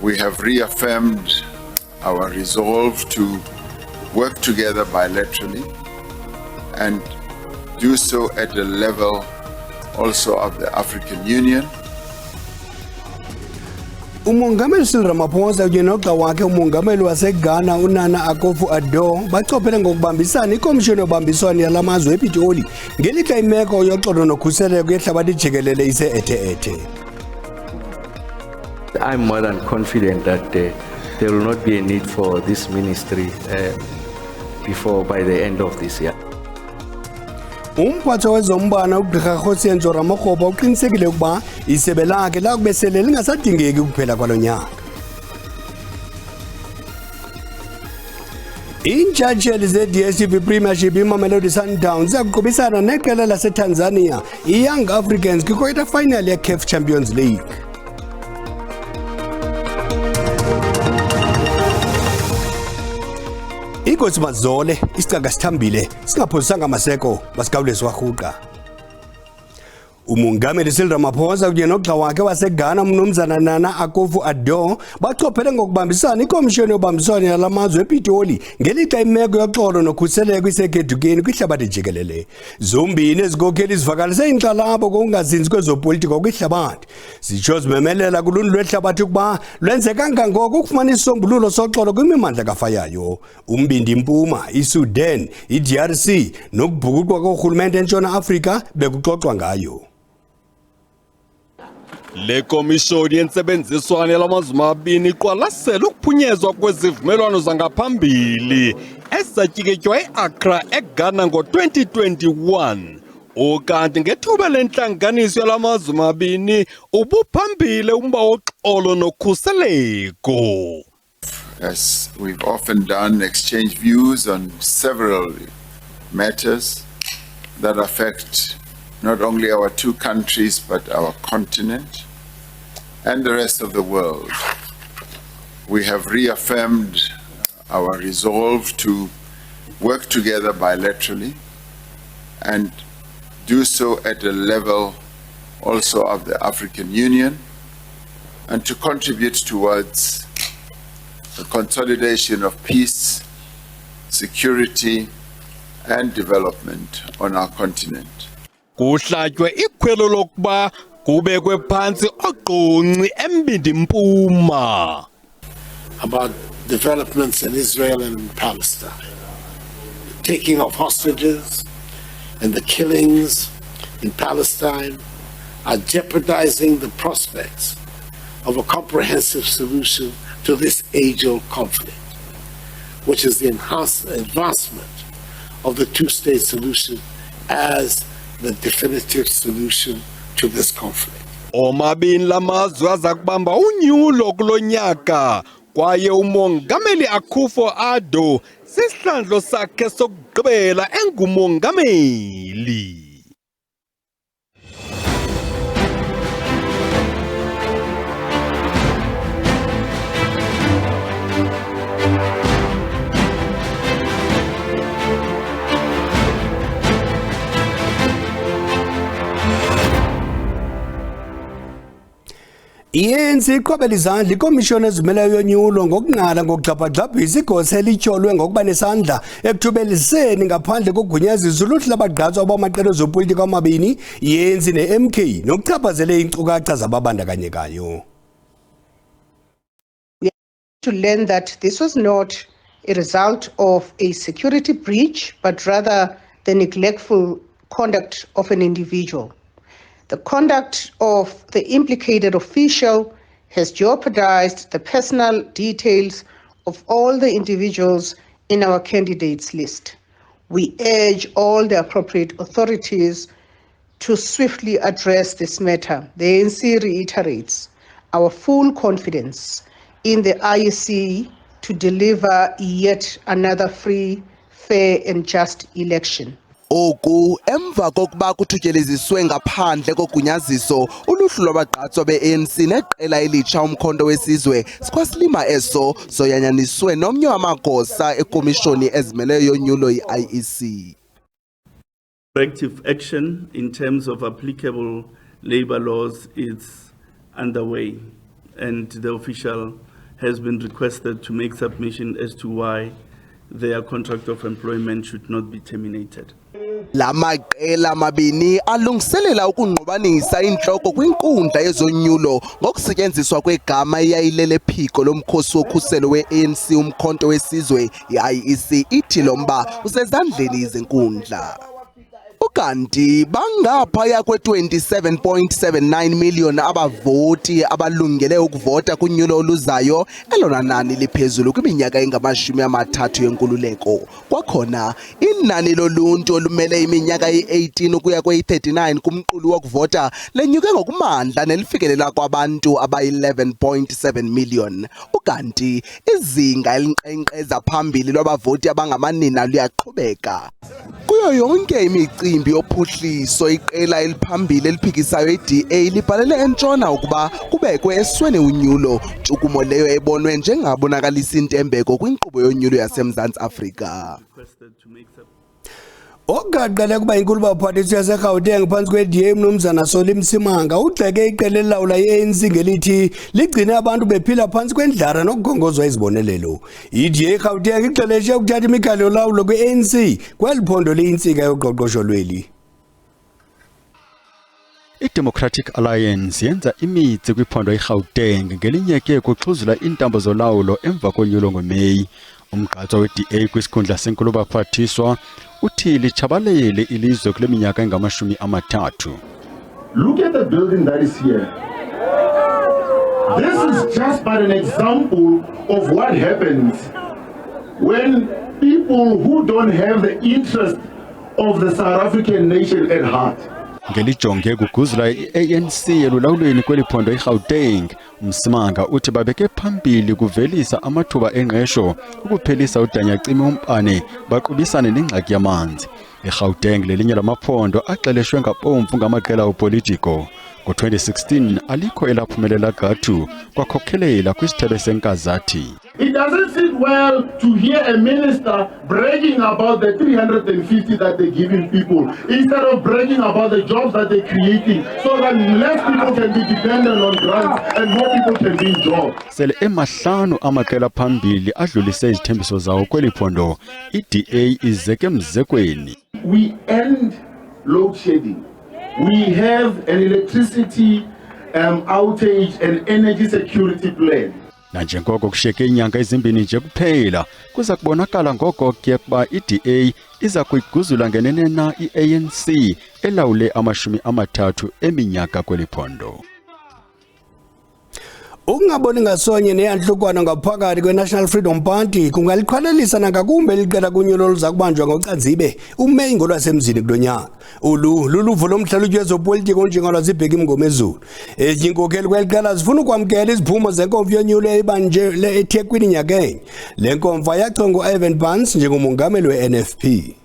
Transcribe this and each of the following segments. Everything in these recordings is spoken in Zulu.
we have reaffirmed our resolve to work together bilaterally and do so at the level also of the African Union. Umongameli Cyril Ramaphosa kunye noxa wakhe umongameli waseGhana uNana Akufo-Addo bachophele ngokubambisana ikomishoni yobambiswano yalamazwe ePitoli ngelixa imeko yoxolo nokhuseleko yehlabathi jikelele ise-ethe-ethe. I'm more than confident that there will not be a need for this ministry by the end of this year. Umphatho wezombane uGqr Kgosientsho Ramokgopa uqinisekile ukuba isebe lakhe lakube sele lingasadingeki kuphela kwalonyaka. Injajeli ze-DSTV Premiership iMamelodi Sundowns yakuqhubisana neqela laseTanzania iYoung Africans kwi-quarter final ye-CAF Champions League. Inkosi Mazole isicaka sithambile singaphosanga amaseko basikawulesi wahuqa. Umongameli Cyril Ramaphosa kunye noxa wakhe waseGhana umnumzana Nana Akufo-Addo bachophele ngokubambisana ikomishoni yobambiswano yalamazwe ePitoli ngelixa imeko yoxolo nokhuseleko isekedukeni kwihlabathi jikelele. Zombini ezikokheli izivakalise inkxalabo kokungazinzi kwezopolitiko kwihlabathi. Zitsho zimemelela kuluntu lwehlabathi ukuba lwenze kangangoko ukufumana isisombululo soxolo kwimimandla kafayayo. Umbindi Mpuma, iSudan, iDRC nokubhukuqwa korhulumente eNtshona Afrika bekuxoxwa ngayo. Le komishoni yentsebenziswano yalamazwe amabini iqwalasela ukuphunyezwa kwezivumelwano zangaphambili ezatyikitywa eAccra eGhana ngo-2021 ukanti ngethuba lentlanganiso yalamazwe amabini ubuphambile umba woxolo nokhuseleko. As we've often done, exchange views on several matters that affect not only our two countries but our continent and the rest of the world. We have reaffirmed our resolve to work together bilaterally and do so at the level also of the African Union and to contribute towards the consolidation of peace, security and development on our continent. Kuhlatywe ikhwelo lokuba kubekwe phansi oqonci eMbindi Mpuma. About developments in Israel and Palestine, taking of hostages and the killings in Palestine are jeopardizing the prospects of a comprehensive solution to this age-old conflict, which is the advancement of the two-state solution as the definitive solution to this conflict. Omabini lamazwe aza kubamba unyulo kulonyaka kwaye umongameli Akufo-Addo sisihlandlo sakhe sokugqibela engumongameli. ANC iqhubela izandla ikomishoni ezimeleyo yonyulo ngokunqala ngokugxabhagxabhisa igosa elityholwe ngokuba nesandla ekuthubeliseni ngaphandle kogunyaziso uluhlu lwabagqatswa abamaqela ezopolitiko amabini iANC neMK nokuchaphazele iinkcukacha zababandakanyekayo. We have to learn that this was not a result of a security breach, but rather the neglectful conduct of an individual. The conduct of the implicated official has jeopardized the personal details of all the individuals in our candidates list. We urge all the appropriate authorities to swiftly address this matter. The ANC reiterates our full confidence in the IEC to deliver yet another free, fair and just election. Oku emva kokuba kuthutyeleziswe ngaphandle kogunyaziso uluhlu lwabagqatswa be-ANC neqela elitsha umkhonto wesizwe sikwasilima eso soyanyaniswe nomnye wamagosa ekomishoni ezimeleyo yonyulo i-IEC. Corrective action in terms of applicable labor laws is underway, and the official has been requested to make submission as to why their contract of employment should not be terminated. La maqela mabini alungiselela ukungqobanisa inhloko kwinkundla yezonyulo ngokusetyenziswa kwegama eyayilele phiko lomkhosi wokhuselo we-ANC umkhonto wesizwe i-IEC ithi lo mba usezandleni izinkundla. Ukanti bangaphaya kwe-27.79 million abavoti abalungele ukuvota kunyulo oluzayo elona nani liphezulu kwiminyaka engama-30 yenkululeko. Kwakhona inani loluntu olumele iminyaka yi-18 ukuya kweyi-39 kumqulu wokuvota lenyuke ngokumandla nelifikelela kwabantu abayi-11.7 million. Ukanti izinga elinkqenkqeza phambili lwabavoti abangamanina luyaqhubeka. Kuyo yonke imicimbi yophuhliso iqela eliphambili eliphikisayo i-DA libhalele entshona ukuba kubekwe esweni unyulo, ntshukumo leyo ebonwe njengabonakalisa intembeko kwinkqubo yonyulo yaseMzantsi Afrika. Ogaqele kuba inkulu baphathiswa yaseGauteng phantsi kwe-DA mnumzana Solimsimanga ugxeke iqela elilawula i-ANC ngelithi ligcine abantu bephila phantsi kwendlala nokukhongozwa izibonelelo. I-DA eGauteng ixeleshe ukuthatha imikhalo yolawulo kwe-ANC kweli phondo liyintsika yoqoqosho lweli. I-Democratic Alliance yenza imitsi kwiphondo iGauteng ngelinye ke kuxhuzula iintambo zolawulo emva konyulo ngoMeyi. Umgqatso we-DA kwisikhundla senkulu baphathiswa uthi litshabalele ilizwe kule minyaka engama-30. Look at the building that is here. This is just but an example of what happens when people who don't have the interest of the South African nation at heart. Ngelijonge kuguzula i-ANC elulawulweni kweli phondo iGauteng, Msimanga uthi babeke phambili kuvelisa amathuba engqesho, ukuphelisa udanyacimi umpane, baqubisane nengxaki yamanzi. IGauteng lelinye lamaphondo axeleshwe ngabomvu ngamaqela opolitiko. Ngo-2016 alikho elaphumelela gqathu kwakhokhelela kwisithebe senkazathi. It doesn't sit well to hear a minister bragging about the 350 that they're giving people instead of bragging about the jobs that they're creating so that less people can be dependent on grants and more people can be in jobs. Sele emahlanu amaqela phambili adlulise izithembiso zawo kweli phondo, i-DA izeke mzekweni. We end load shedding. We have an electricity outage and energy security plan. Nanjengoko kushiyeke inyanga ezimbini nje kuphela, kuza kubonakala ngoko ke kuba i-DA iza kuyiguzula ngenene na i-ANC elawule 30 eminyaka kweli phondo. Ukungaboni ngasonye neyanhlukwana ngaphakathi kwe-National Freedom Party kungaliqhwalelisa nangakumbe eliqela kunyulo oluza kubanjwa ngoCanzibe uMeyi ngolwasemzini kulonyaka. Luluvo lomhlalutyi wezopolitiko onjengalo zibheka imngomezulu. Ezinkokheli kweliqela zifuna ukwamkela iziphumo zenkomfa yonyulo ebanjele eThekwini nyakenye. Le nkomfa yachonga Ivan Bans njengomongameli we-NFP.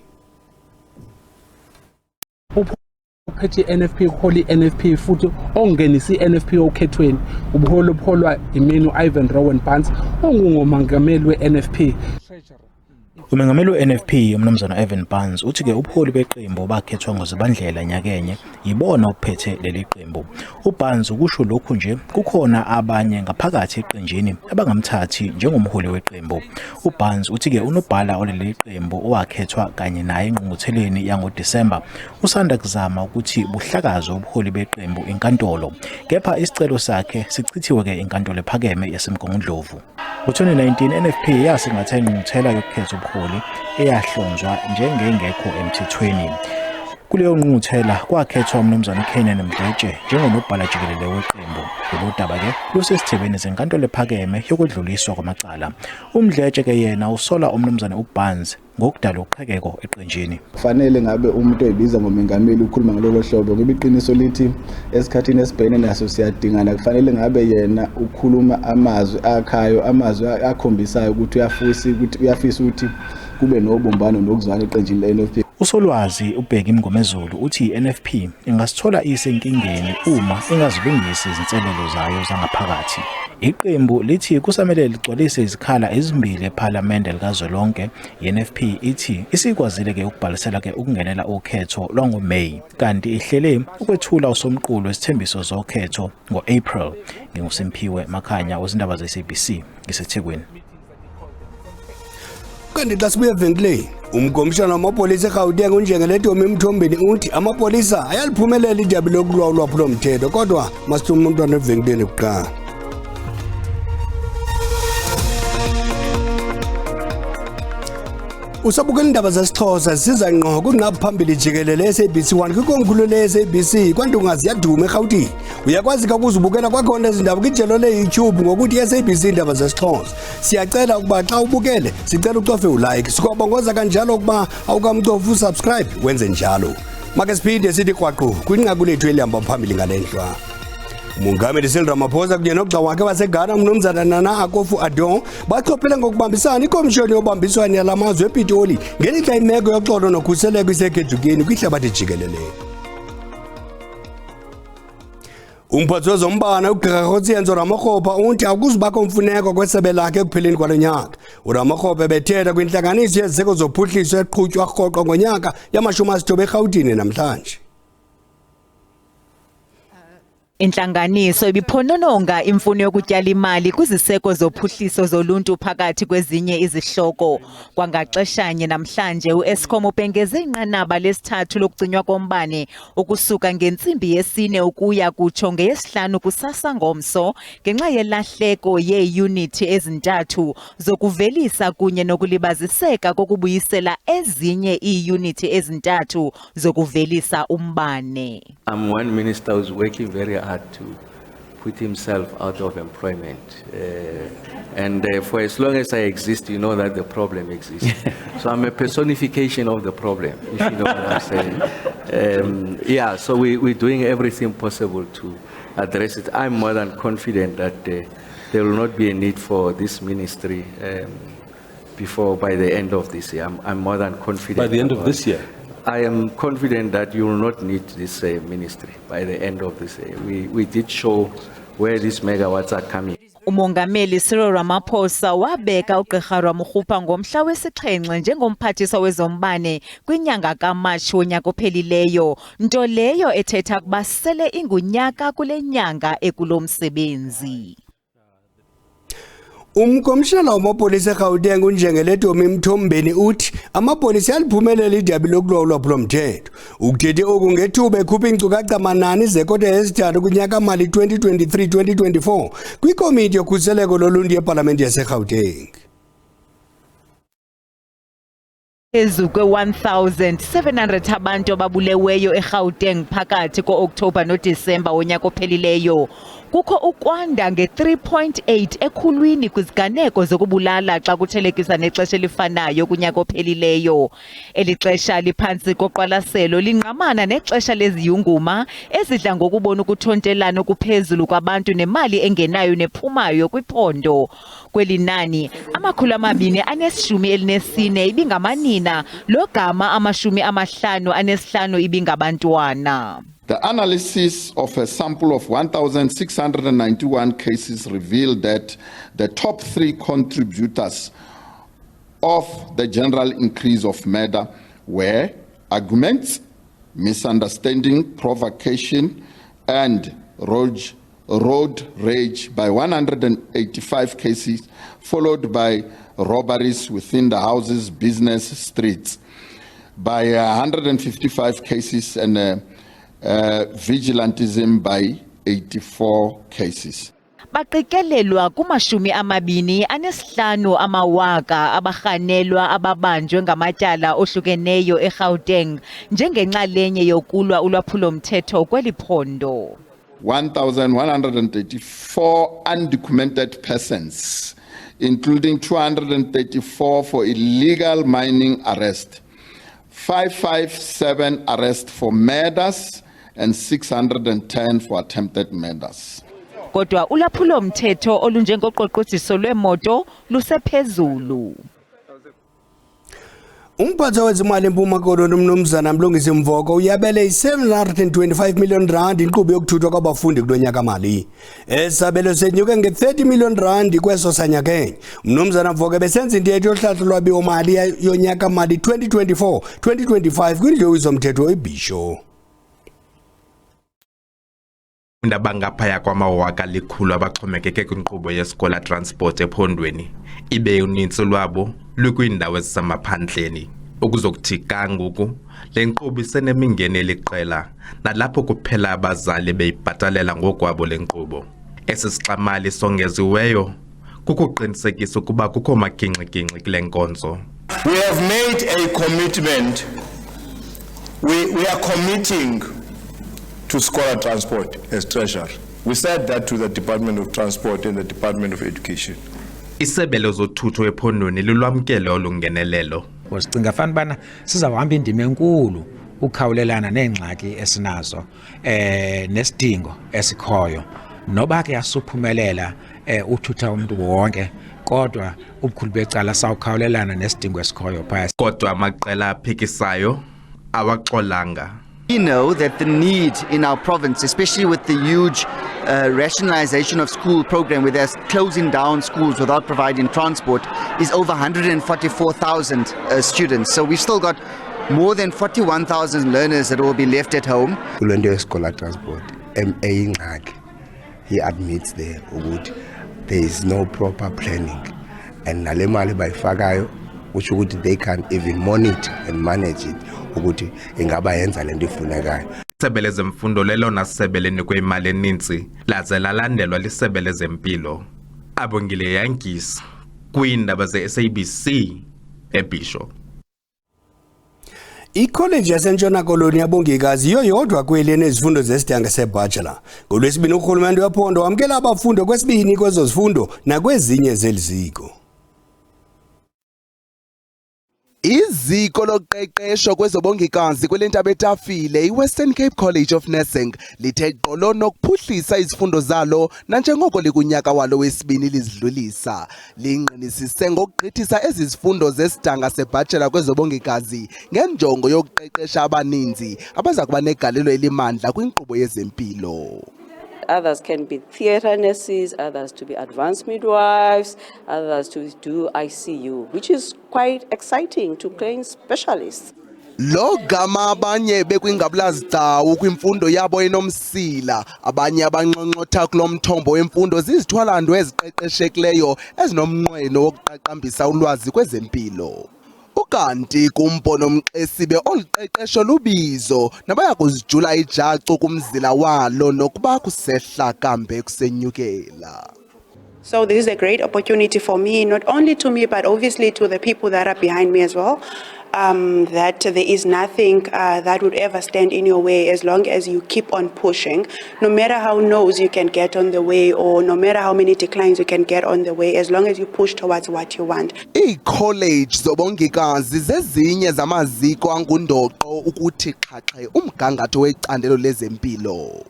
Uphethe NFP ukholi NFP futhi ongenisa iNFP okhethweni ubuholo obholwa imenu Ivan Rowan Bans ongumongameli weNFP. Umengameli we-NFP umnumzana Ivan Bans uthi ke ubuholi beqembu bakhethwa ngoZibandlela nyakenye yibona ophethe leli qembu. uBans ukusho lokhu nje kukhona abanye ngaphakathi eqenjini abangamthathi njengomholi weqembu. uBans uthi ke unobhala oleli qembu owakhethwa kanye naye engqungqutheleni yangoDisemba usanda kuzama ukuthi buhlakaze ubuholi beqembu enkantolo, kepha isicelo sakhe sichithiwe ke enkantolo ephakeme yaseMgungundlovu. Ngo-2019 NFP yasingatha ingqungquthela yokukhetha ubuholi eyahlonzwa njengengekho emthethweni. Kuleyo ngqungquthela kwakhethwa umnumzana Kenan Mdletshe njengonobhala jikelele weqembu. Lolu daba ke lusesithebeni zenkantolo ephakeme yokudluliswa kwamacala. uMdletshe ke yena usola umnumzana uBans ngokudala uqhekeko eqenjini. Kufanele ngabe umuntu oyibiza ngomengameli ukhuluma ngalolo hlobo ngoba iqiniso lithi esikhathini esibhekene naso siyadingana. Kufanele ngabe yena ukhuluma amazwi akhayo, amazwi akhombisayo ukuthi uyafisa ukuthi kube nobumbano nokuzwana eqenjini le-NFP. Usolwazi ubheka imngomezulu uthi iNFP ingasithola isenkingeni uma ingazilungisi izinselelo zayo zangaphakathi. Iqembu lithi kusamele ligcwalise izikhala ezimbili ePhalamende likazwelonke. INFP ithi isikwazile ke ukubhalisela ke ukungenela ukhetho lwangoMay kanti ihlele ukwethula usomqulu wesithembiso zokhetho ngo-April. NginguSimpiwe Makhanya wezindaba ze-SABC ngiseThekwini. Kanti xa sibuya evenkileni umkomishana wamapolisa eGauteng uNjengeletomi Mthombeni uthi amapolisa ayaliphumelela idabi lokulwa ulwaphulomthetho kodwa masithuma umntwana evenkileni kuqala. Usabukela indaba zesiXhosa siza ngqo kungaphambili jikelele SABC 1 kwikomkhulu le-SABC kwanti ungaziyaduma eGauteng. Uyakwazi ukuzibukela kwakhona izindaba kwijelo le-YouTube ngokuthi SABC indaba zesiXhosa. Siyacela ukuba xa ubukele sicela ucofe ulike sikwabongoza kanjalo ukuba awukamcofa usubscribe wenze njalo. Make siphinde sithi kwaqo kwinqaku lethu elihamba phambili ngalendlwa. Umongameli Cyril Ramaphosa kunye nogxa wakhe waseGhana umnumzana Nana Akufo-Addo baxhophele ngokubambisana ikomishoni yobambiswano yalamazwe ePitoli ngelixa imeko yoxolo nokhuseleko isekedukeni kwihlabathi jikelele. Umphathi wezombane uGqirha Kgotsiyenzo Ramakgopa uthi akuzubakho mfuneko kwesebe lakhe ekupheleni kwalo nyaka. uRamakgopa bethetha kwintlanganiso yeziseko zophuhliso eqhutywa rhoqo ngonyaka yama-90 eRhawutini namhlanje. Intlanganiso ibiphonononga imfuno yokutyala imali kwiziseko zophuhliso zoluntu phakathi kwezinye izihloko. Kwangaxeshanye namhlanje u-Eskom ubhengeze inqanaba lesithathu lokucinywa kombane ukusuka ngentsimbi yesine ukuya kutsho ngeyesihlanu kusasa ngomso ngenxa yelahleko yeeyunithi ezintathu zokuvelisa kunye nokulibaziseka kokubuyisela ezinye iiyunithi ezintathu zokuvelisa umbane. I'm one minister who's working very hard to put himself out of employment. And for as long as I exist, you know that the problem exists. So I'm a personification of the problem, if you know what I'm saying. Yeah, so we're doing everything possible to address it. I'm more than confident that there will not be a need for this ministry by the end of this year. I'm more than confident. By the end of this year? I am confident that you will not need this ministry by the end of this year. We did show where these megawatts are coming. Umongameli Cyril Ramaphosa wabeka uGqirha Ramokgopa ngomhla wesi-7 njengomphathiswa wezombane kwinyanga kaMatshi wonyaka ophelileyo, nto leyo ethetha ukuba sele ingunyaka kule nyanga ekulo msebenzi. Umkomishana wamapolisa eGauteng uNjengeletomi Mthombeni uthi amapolisa aliphumelela idabi lokulwa ulwaphulomthetho. Ukuthethe oku ngethuba ekhupha iinkcukacha manani zekota yesithathu kunyaka mali 2023-2024 kwikomiti yokhuseleko loluntu yePalamente yaseGauteng. Phezu kwe-1,700 abantu ababuleweyo eGauteng phakathi ko-Okthobha noDisemba wonyaka ophelileyo. Kukho ukwanda nge-3.8 ekhulwini kwiziganeko zokubulala xa kuthelekisa nexesha elifanayo kunyaka ophelileyo. Eli xesha liphantsi koqwalaselo lingqamana nexesha leziyunguma ezidla ngokubona ukuthontelana okuphezulu kwabantu nemali engenayo nephumayo kwiphondo. Kweli nani, 214 ibingamanina, lo gama 55 ibingabantwana. The analysis of a sample of 1,691 cases revealed that the top 3 contributors of the general increase of murder were arguments, misunderstanding, provocation, and road rage by 185 cases, followed by robberies within the houses, business, streets by 155 cases, and vigilantism by 84 cases. Baqikelelwa ku-25,000 amawaka abarhanelwa ababanjwe ngamatyala ohlukeneyo eGauteng njengenxalenye yokulwa ulwaphulomthetho kweli phondo. 1,134 undocumented persons, including 234 for illegal mining arrest, 557 arrests for murders, and 610 for attempted murders. Kodwa ulwaphulomthetho olunjengoqoqoshiso lwemoto lusephezulu. Umphathi wezimali eMpuma Koloni uMnumzana Mlungisi Mvoko uyabele i725 million rand inkqubo yokuthuthwa kwabafundi kulonyaka mali. Esabelo senyuke nge30 million rand kweso sanyakenye. Mnumzana Mvoko besenza intetho yohlahlo lwabiwo mali yonyaka mali 2024-2025 kwindlu yezomthetho eBhisho. Iindaba ngaphaya kwamawaka likhulu abaxhomekeke kwinkqubo yeskola transport ephondweni ibe uninzi lwabo lukwiindawo ezisemaphandleni ukuzokuthi kangoku le nkqubo isenemingeni eliqela nalapho kuphela abazali beyibhatalela ngokwabo le nkqubo. Esi sixamali songeziweyo kukuqinisekisa ukuba kukho magingxi-gingxi kule nkonzo. We have made a commitment. We are committing to scholar transport as treasurer. We said that to the Department of Transport and the Department of Education. Isebelo zothutho ephondweni lulwamkele olungenelelo. Sicinga fanele bana sizawuhamba indima enkulu ukhawulelana neengxaki esinazo nesidingo esikhoyo. Noba ke asuphumelela uthutha umuntu wonke kodwa ubukhulu becala sawukhawulelana nesidingo esikhoyo phaya. Kodwa amaqela aphikisayo awaxolanga. We know that the need in our province, especially with the huge rationalization of school program where they're closing down schools without providing transport, is over 144,000 students. So we've still got more than 41,000 learners that will be left at home. Scholar transport, he admits there is no proper planning. And nalemali by Fagayo, which they can even monitor and manage it. Isebe lezemfundo lelona sebe lenikwe imali eninzi laze lalandelwa lisebe lezempilo. Abongile Yankees kwiindaba ze-SABC eBhisho. Ikholeji yaseNtshona Koloni yabongikazi yodwa kweli enezifundo zesidanga sebachelor. NgoLwesibini urhulumente wephondo wamkela abafundi kwesibini kwezo zifundo nakwezinye zeliziko. Iziko loqeqesho kwezobongikazi kwelentaba etafile iWestern Cape College of Nursing lithe gqolo nokuphuhlisa izifundo zalo nanjengoko likunyaka walo wesibini lizidlulisa. Lingqinisise ngokugqithisa ezi zifundo zesidanga sebachelor kwezobongikazi ngenjongo yokuqeqesha abaninzi abaza kuba negalelo elimandla kwinkqubo yezempilo. Others can be theatre nurses, others to be advanced midwives, others to do ICU, which is quite exciting to train specialists. Lo gama abanye bekwingabulazitawu kwimfundo yabo enomsila, abanye abanqonqotha kulo mthombo wemfundo zizithwalandwe eziqeqeshekileyo ezinomnqweno wokuqaqambisa ulwazi kwezempilo. Ukanti kumbono mqesibe oluqeqesho lubizo nabaya kuzijula ijacu kumzila walo nokuba kusehla kambe kusenyukela. So this is a great opportunity for me, not only to me but obviously to the people that are behind me as well. That there is nothing that would ever stand in your way as long as you keep on pushing, no matter how no's you can get on the way or no matter how many declines you can get on the way, as long as you push towards what you want. College zobongikazi zezinye zamaziko angundoqo ukuthi xhaxhe umgangatho wecandelo lezempilo.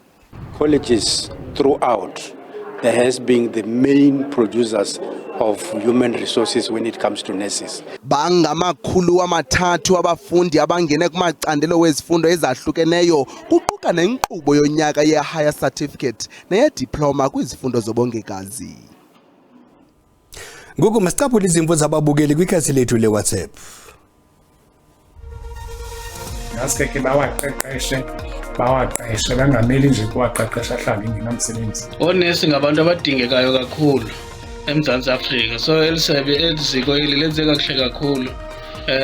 Colleges throughout there has been the main producers of human resources when it comes to nurses. Bangamakhulu amathathu abafundi abangene kumacandelo wezifundo ezahlukeneyo kuquka nenkqubo yonyaka ye-higher certificate neye-diploma kwizifundo zobongikazi. Ngoku masicaphule izimvo zababukeli kwikhasi lethu leWhatsApp. Ngaske ke bawaqeqeshe bangameli nje kuwaqeqesha ahlale nginamsebenzi. Onesi ngabantu abadingekayo kakhulu eMzantsi Afrika, so eliziko eli lenze kakuhle kakhulu.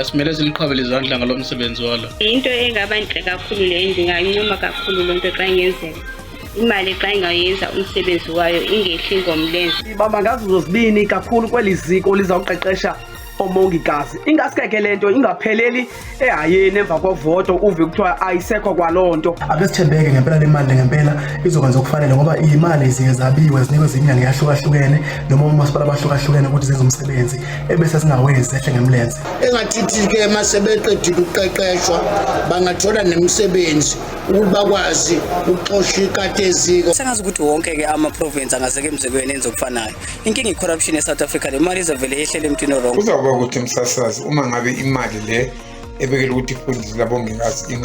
Simele siliqhabele izandla ngalo msebenzi walo. Into engaba inhle kakhulu le ndingayincoma kakhulu lonto xa ingenzeka. Imali xa ingayenza umsebenzi wayo ingehli ngomlenze. Baba ngazo zibini kakhulu kweliziko lizawuqeqesha omongikazi. Ingasikeke lento ingapheleli ehayeni emva kovoto uve kuthiwa ayisekho kwalonto. Abesithembeke ngempela le mali ngempela izokwenza ukufanele ngoba imali ziye zabiwe zinikwe izinyanga yahlukahlukene noma umasipala abahlukahlukene ukuthi zenze umsebenzi ebese singawenzi ehle ngemlenze. Engathithi ke masebeqedile ukuqeqeshwa bangathola nemisebenzi ukuthi bakwazi ukuxosha ikati eziko. Sengazi ukuthi wonke ke ama province angaseke emzekweni enze okufanayo. Inkinga icorruption eSouth Africa, le mali izavele ehlele emthini wrong. kungaba ukuthi umsasazi uma ngabe imali le ebekele ukuthi ifundise labongikazi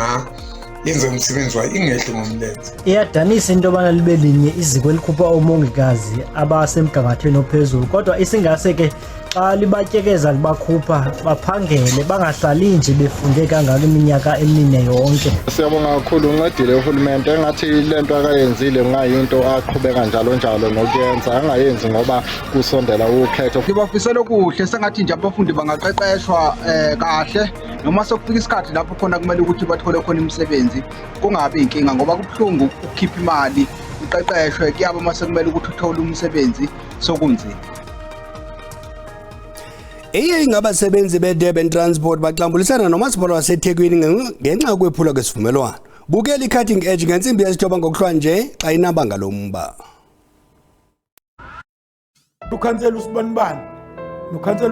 yenza umsebenzi wayo ingehle ngomlenze. Iyadanisa into yobana libe linye iziko elikhupha omongikazi abasemgangathweni ophezulu, kodwa isingase ke xa libatyekeza libakhupha baphangele bangahlali nje befunde kangaka iminyaka emine yonke. Siyabonga kakhulu uncedile uhulumende, engathi lento akayenzile ngayinto aqhubeka njalo njalo nokuyenza, angayenzi ngoba kusondela ukhetho. Ngibafisela okuhle, sengathi nje abafundi bangaqeqeshwa kahle noma sokufika isikhathi lapho khona kumele ukuthi bathole khona imisebenzi kungabi inkinga, ngoba kubuhlungu ukukhipha imali uqeqeshwe kuyaba mase kumele ukuthi uthole umsebenzi sokunzima. Ngabasebenzi be-Durban Transport baxambulisana nomasipala waseThekwini ngenxa yokwephulwa kwesivumelwano. Bukela i-cutting edge ngensimbi yesithoba ngokuhlwa nje xa inaba ngalomba. Ukhansela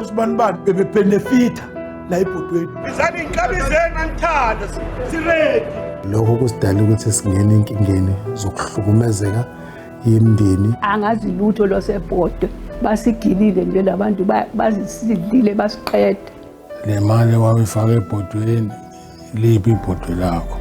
usibanibani bebenefita la ebhodweni. Izani inqabizena ngithanda siredi. Lokho kusidala ukuthi singene inkingeni zokuhlukumezeka yemndeni. Angazi lutho losebhodwe. Basigilile nje labantu bazisidile basiqede. Le mali wayifaka ebhodweni lipi ibhodwe lakho.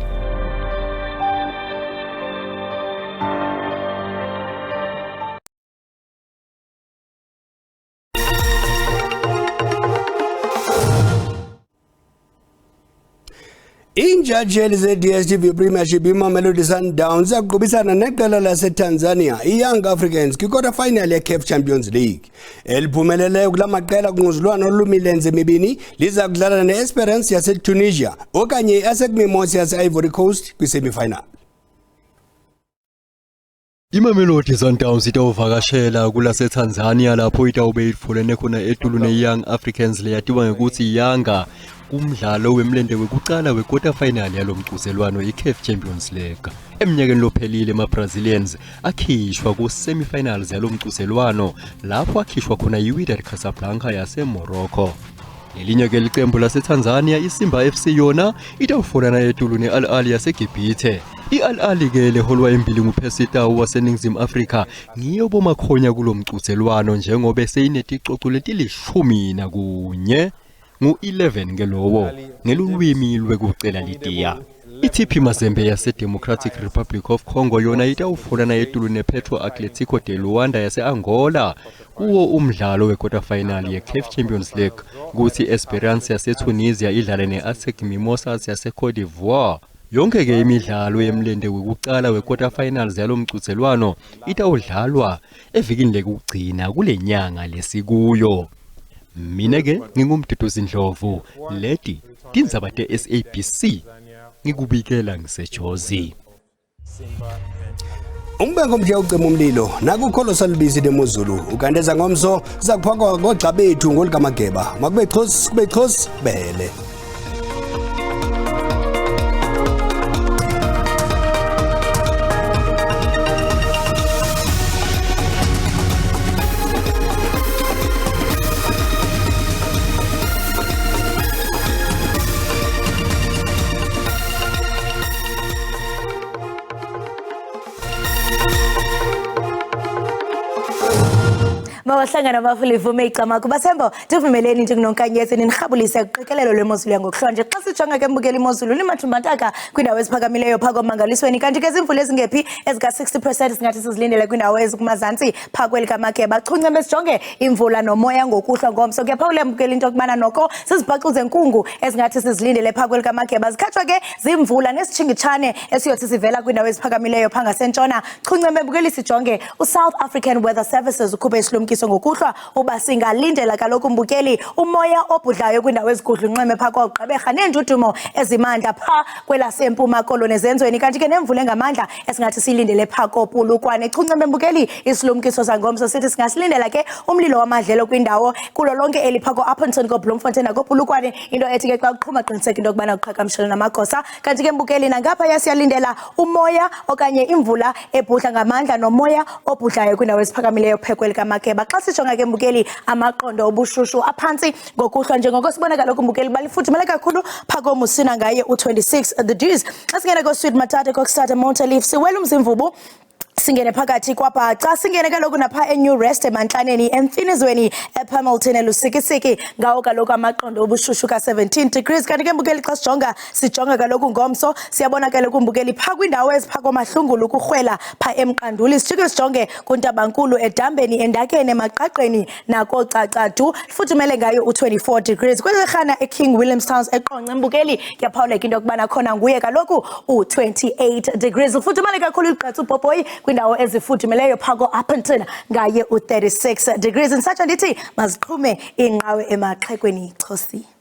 Injajeli ze-DSTV Premiership iMamelodi Sundowns yaqhubisana neqela laseTanzania iYoung Africans kwikota final ye-CAF Champions League. Eliphumeleleyo kula maqela kungquzulwano olumilenze emibini liza kudlala ne-Esperance yaseTunisia okanye i-ASEC Mimosas yase-Ivory Coast kwi-semi-final. iMamelodi Sundowns itawuvakashela kulaseTanzania lapho itawube itfolene khona etulu neYoung Africans leyatiwa ngokuthi Yanga kumdlalo wemlende wekuqala wekota final yalomcuzelwano iCAF Champions League. Eminyakeni lophelile ama-Brazilians akhishwa ku-semi-finals yalomcuzelwano lapho akhishwa khona yiWydad Casablanca yaseMorocco. Lelinye ke liqembu laseTanzania iSimba FC yona itawufonana etulu ne-Al Ahly yaseGibhithe. I-Al Ahly ke leholwa embili nguPercy Tau waseNingizimu Afrika ngiyo bomakhonya kulomcuzelwano njengoba seyineticocolo leti-11 ngu-11 ngelowo ngelulwimi lwekucela litiya. I-TP Mazembe yase-Democratic Republic of Congo yona itawufonana etulu ne-Petro Atletico de Luanda yase-Angola kuwo umdlalo wekota final ye-CAF Champions League, kuthi Esperance yaseTunisia idlale ne-ASEC Mimosas yase-Cote d'Ivoire. Yonke ke imidlalo yemlende wekuqala wekota finals yalomcuzelwano itawudlalwa evikini lekugcina kule nyanga lesikuyo. Mina ke ngingumduduzi Ndlovu, leti tindzaba te-SABC ngikubikela ngiseJozi. Umbengo mje ucima umlilo nakukholo salubisi demozulu ukandeza ngomso zakuphakwa ngogxa bethu ngolikamageba makube xhosi bele. Mawahlangana abafulivu meyicama kubasembo ndivumeleni nje kunonkanyezi ninirhabulise kuqikelelo lwemozulu yangokuhlwa nje xa sijonga ke mbukela imozulu limathumbataka kwindawo eziphakamileyo phaa komangalisweni kanti ke zimvula ezingephi ezika-60% singathi sizilindele kwindawo ezikumazantsi phaa kweli kamakeba chunce besijonge imvula nomoya ngokuhlwa ngomso kuyaphawula mbukela into yokubana noko sizibhacuze nkungu ezingathi sizilindele phaa kweli kamakeba zikhatshwa ke zimvula nesitshingitshane esiyothi sivela kwindawo eziphakamileyo phaa ngasentshona chunce mbukeli sijonge uSouth African Weather Services ukhuphe isilumkiso ngokuhlwa uba singalindela kaloku mbukeli umoya obhudlayo kwindawo ezigudlunxeme phaa kwagqaberha neendudumo ezimandla phaa kwelasempuma koloni ezenzweni kanti ke nemvula engamandla esingathi silindele phaa kopulukwane chunceme mbukeli isilumkiso sangomso sithi singasilindela ke umlilo wamadlelo kwindawo kulo lonke eli phaa ko-Upington ko-Bloemfontein nakopulukwane into ethi ke xa uqhuma qiniseka into yokubana uqhagamshelo namagosa kanti ke mbukeli nangaphaya siyalindela umoya okanye imvula ebhudla ngamandla nomoya obhudlayo kwindawo eziphakamileyo phekweli kamakeba xa sijonga ke mbukeli amaqondo obushushu aphantsi ngokuhlwa njengoko sibona kaloku mbukeli balifudumele kakhulu phaa komusina ngaye u-26 degrees xa singena ko-Sweet Matate kokstata Mountain Leaf siwela umzimvubu Singene phakathi kwabhaca singene kaloku napha eNew Rest emantlaneni emfinizweni ePamilton elusikisiki ngawo kaloku amaqondo obushushu ka-17 degrees kanti ke mbukeli xa sijonga kaloku ngomso siyabona kaloku mbukeli pha kwindawo ezipha komahlungulu ukurhwela pha emqanduli sijike sijonge kuntabankulu edambeni endakeni emaqaqeni nakocacadu futhumele ngayo u-24 degrees kwezerhana eKing Williamstown eqonce mbukeli kuyaphawuleka into yokubana khona nguye kaloku u-28 degrees ufuthumele kakhulu igqatsu upopoyi kwindawo ezifudumeleyo phako Upington ngaye u-36 degrees ndisatsho ndithi maziqhume inqawe emaxhekweni Xosi.